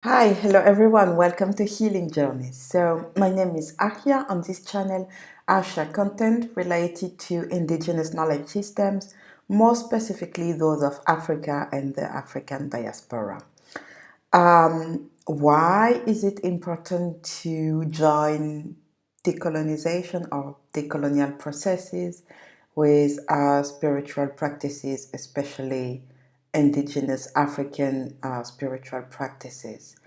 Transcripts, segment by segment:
Hi, hello everyone, welcome to Healing Journeys. So, my name is Ahia. On this channel, I share content related to indigenous knowledge systems, more specifically those of Africa and the African diaspora. Why is it important to join decolonization or decolonial processes with spiritual practices, especially indigenous African spiritual practices?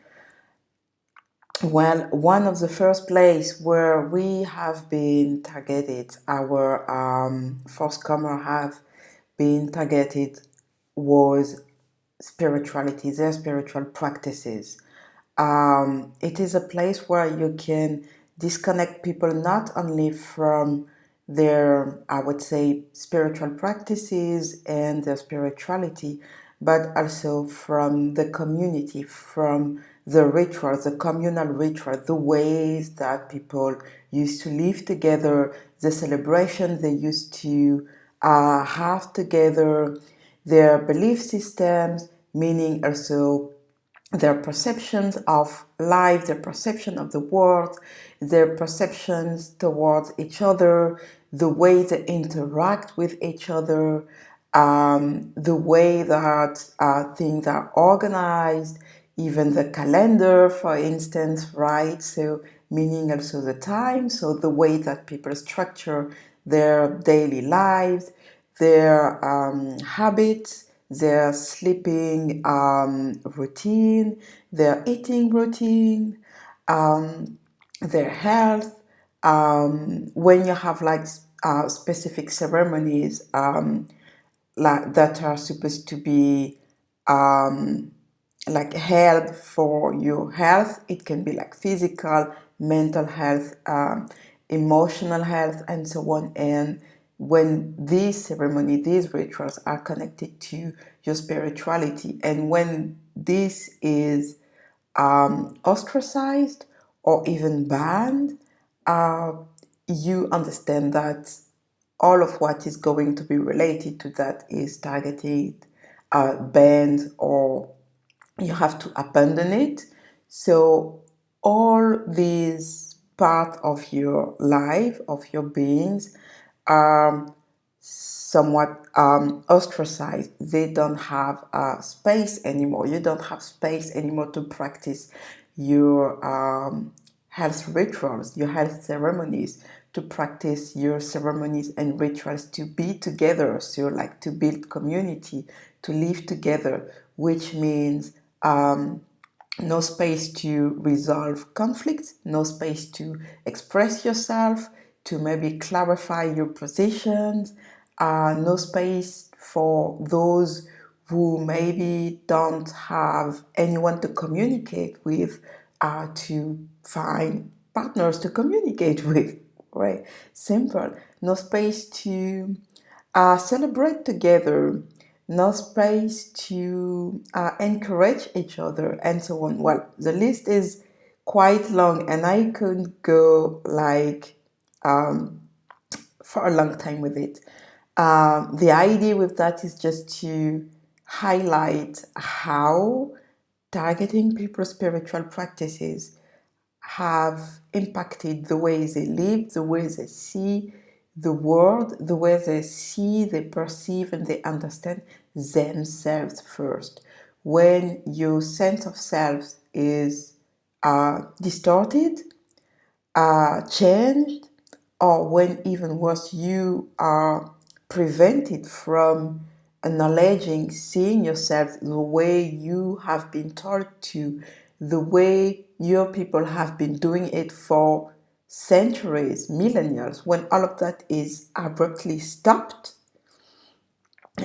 Well, one of the first place where we have been targeted, our forthcomer have been targeted, was spirituality, their spiritual practices. It is a place where you can disconnect people not only from their, I would say, spiritual practices and their spirituality, but also from the community, from the rituals, the communal ritual, the ways that people used to live together, the celebrations they used to have together, their belief systems, meaning also their perceptions of life, their perception of the world, their perceptions towards each other, the way they interact with each other, the way that things are organized, even the calendar, for instance, right? So, meaning also the time, so the way that people structure their daily lives, their habits, their sleeping routine, their eating routine, their health. When you have like specific ceremonies like that are supposed to be like held for your health, it can be like physical, mental health, emotional health, and so on. And when these ceremonies, these rituals are connected to your spirituality, and when this is ostracized or even banned, uh, you understand that all of what is going to be related to that is targeted, banned, or you have to abandon it. So all these part of your life, of your beings, are somewhat ostracized. They don't have space anymore. You don't have space anymore to practice your health rituals, your health ceremonies, to practice your ceremonies and rituals, to be together. So, like to build community, to live together, which means no space to resolve conflicts, no space to express yourself, to maybe clarify your positions, no space for those who maybe don't have anyone to communicate with, to find partners to communicate with, right? Simple. No space to celebrate together, no space to encourage each other, and so on. Well, the list is quite long, and I could go like for a long time with it. The idea with that is just to highlight how targeting people's spiritual practices have impacted the way they live, the way they see the world, the way they see, they perceive, and they understand themselves first. When your sense of self is distorted, changed, or when even worse, you are prevented from acknowledging, seeing yourself the way you have been taught to, the way your people have been doing it for centuries, millennia, when all of that is abruptly stopped,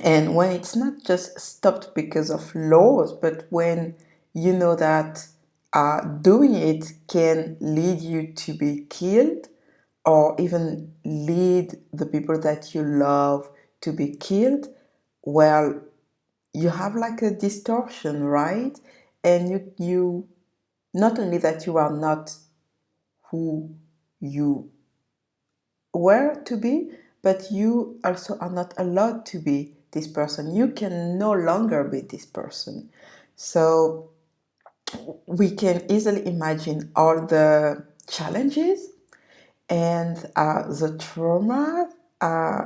and when it's not just stopped because of laws, but when you know that doing it can lead you to be killed, or even lead the people that you love to be killed, well, you have like a distortion, right? And you not only that you are not who you were to be, but you also are not allowed to be this person. You can no longer be this person. So we can easily imagine all the challenges and the trauma,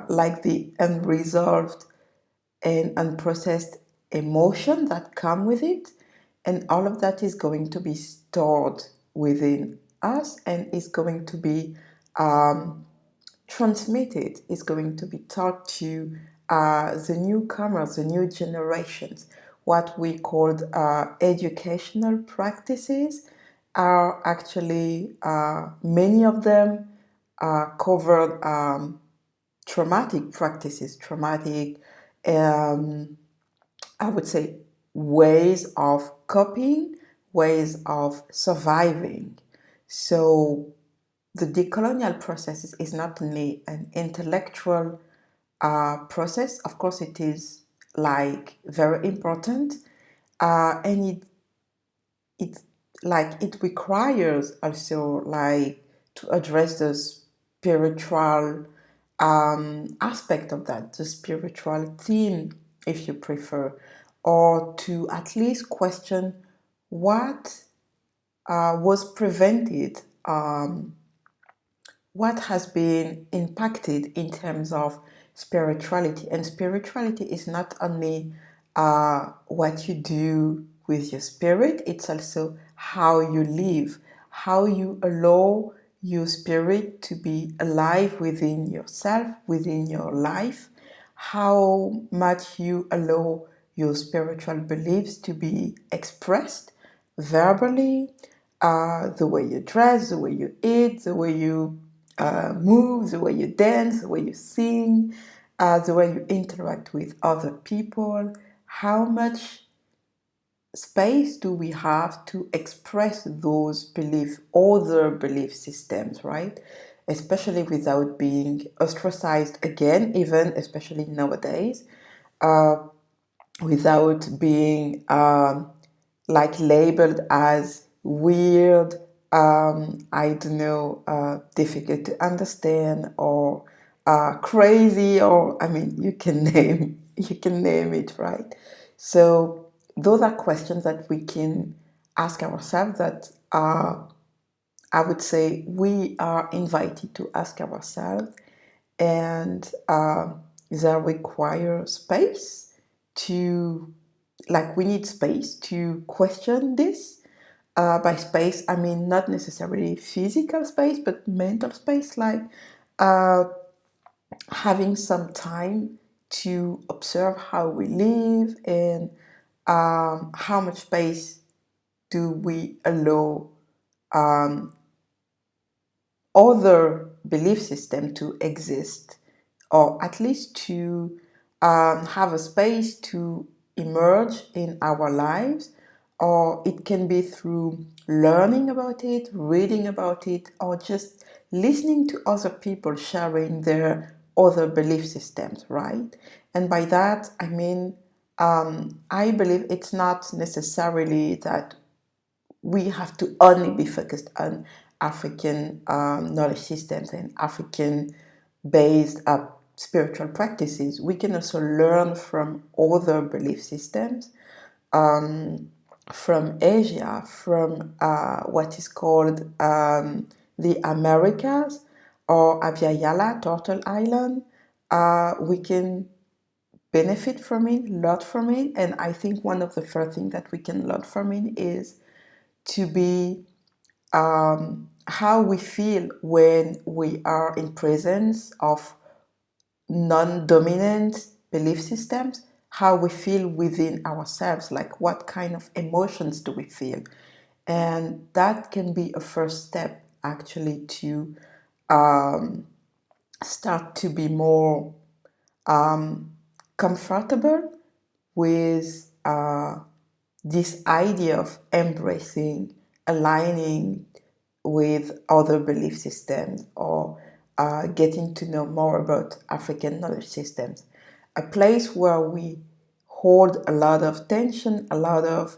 like the unresolved and unprocessed emotion that come with it, and all of that is going to be stored within us and is going to be transmitted, is going to be taught to the newcomers, the new generations. What we called educational practices are actually, many of them covered traumatic practices, traumatic, I would say, ways of coping, ways of surviving. So the decolonial process is not only an intellectual process. Of course, it is like very important, and it it requires also like to address the spiritual aspect of that, the spiritual theme, if you prefer, or to at least question what was prevented, what has been impacted in terms of spirituality. And spirituality is not only what you do with your spirit, it's also how you live, how you allow your spirit to be alive within yourself, within your life, how much you allow your spiritual beliefs to be expressed verbally, the way you dress, the way you eat, the way you move, the way you dance, the way you sing, the way you interact with other people. How much space do we have to express those beliefs, other belief systems, right? Especially without being ostracized again, even especially nowadays, without being like labeled as weird, I don't know, difficult to understand, or crazy, or I mean, you can name it, right? So those are questions that we can ask ourselves, that I would say we are invited to ask ourselves, and they require space to, like, we need space to question this. By space, I mean not necessarily physical space, but mental space, like uh, having some time to observe how we live, and how much space do we allow other belief system to exist, or at least to have a space to emerge in our lives. Or it can be through learning about it, reading about it, or just listening to other people sharing their other belief systems, right? And by that, I mean, I believe it's not necessarily that we have to only be focused on African knowledge systems and African based spiritual practices. We can also learn from other belief systems, from Asia, from what is called the Americas, or Abya Turtle Island. We can benefit from it, learn from it, and I think one of the first things that we can learn from it is to be how we feel when we are in presence of non-dominant belief systems, how we feel within ourselves, like what kind of emotions do we feel. And that can be a first step actually to start to be more comfortable with this idea of embracing, aligning with other belief systems, or getting to know more about African knowledge systems. A place where we hold a lot of tension, a lot of,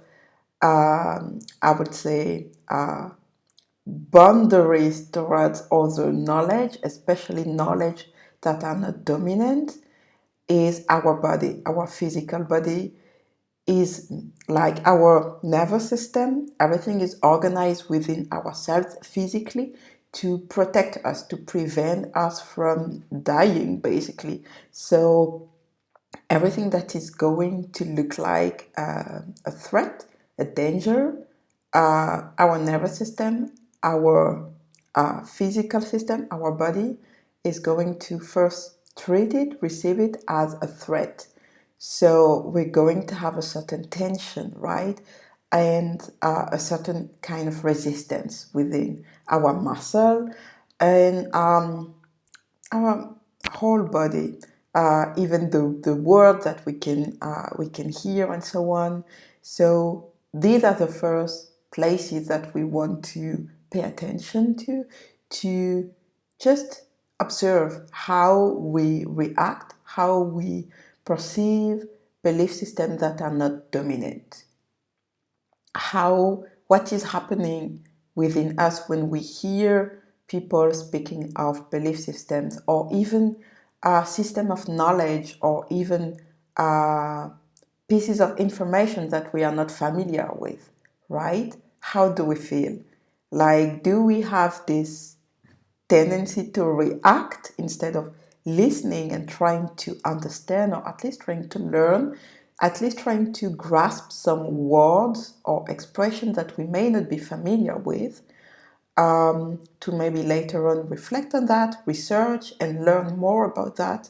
I would say, boundaries towards other knowledge, especially knowledge that are not dominant, is our body, our physical body. is like our nervous system. Everything is organized within ourselves physically to protect us, to prevent us from dying, basically. So everything that is going to look like a threat, a danger, our nervous system, our physical system, our body is going to first treat it, receive it as a threat. So we're going to have a certain tension, right? And a certain kind of resistance within our muscle and our whole body, even the word that we can hear and so on. So these are the first places that we want to pay attention to just observe how we react, how we perceive belief systems that are not dominant, what is happening within us when we hear people speaking of belief systems, or even a system of knowledge, or even pieces of information that we are not familiar with, right? How do we feel? Like, do we have this tendency to react instead of listening and trying to understand, or at least trying to learn, at least trying to grasp some words or expressions that we may not be familiar with, to maybe later on reflect on that, research and learn more about that?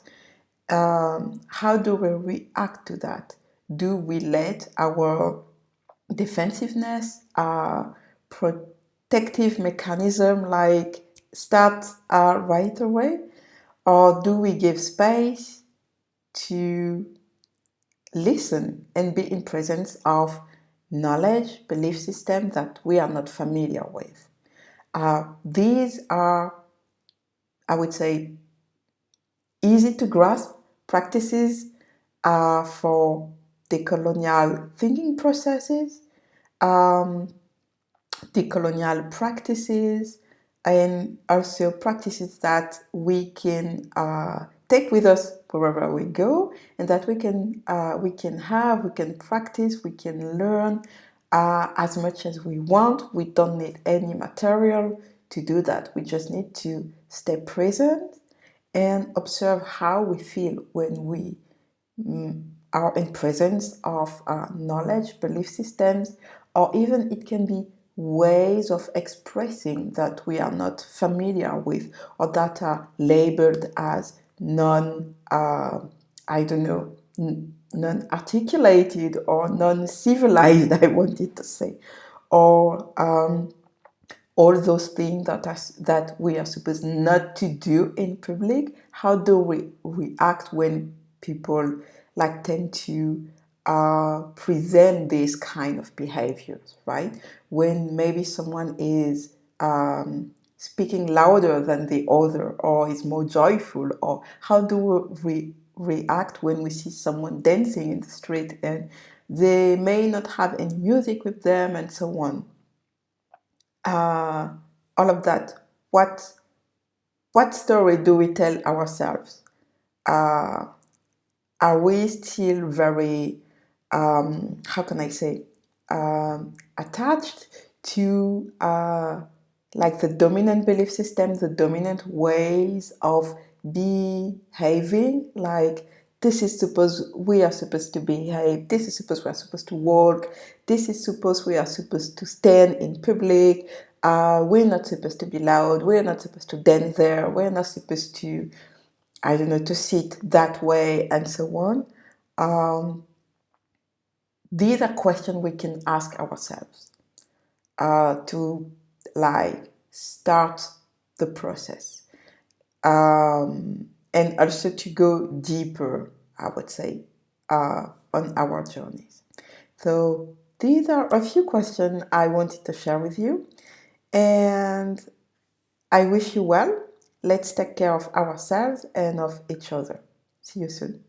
How do we react to that? Do we let our defensiveness, protective mechanism like start right away? Or do we give space to listen and be in presence of knowledge, belief system that we are not familiar with? These are, I would say, easy to grasp practices for decolonial thinking processes, decolonial practices, and also practices that we can take with us wherever we go, and that we can practice, we can learn as much as we want. We don't need any material to do that. We just need to stay present and observe how we feel when we are in presence of knowledge, belief systems, or even it can be ways of expressing that we are not familiar with, or that are labeled as non-articulated or non-civilized, I wanted to say, or all those things that we are supposed not to do in public. How do we react when people like tend to present these kind of behaviors, right? When maybe someone is speaking louder than the other, or is more joyful, or how do we react when we see someone dancing in the street and they may not have any music with them, and so on? All of that. What story do we tell ourselves? Are we still very, how can I say, attached to like the dominant belief system, the dominant ways of behaving? Like, we are supposed to behave, we are supposed to walk, we are supposed to stand in public, we're not supposed to be loud, we're not supposed to dance there, we're not supposed to, I don't know, to sit that way, and so on. These are questions we can ask ourselves to like start the process, and also to go deeper, I would say, on our journeys. So these are a few questions I wanted to share with you, and I wish you well. Let's take care of ourselves and of each other. See you soon.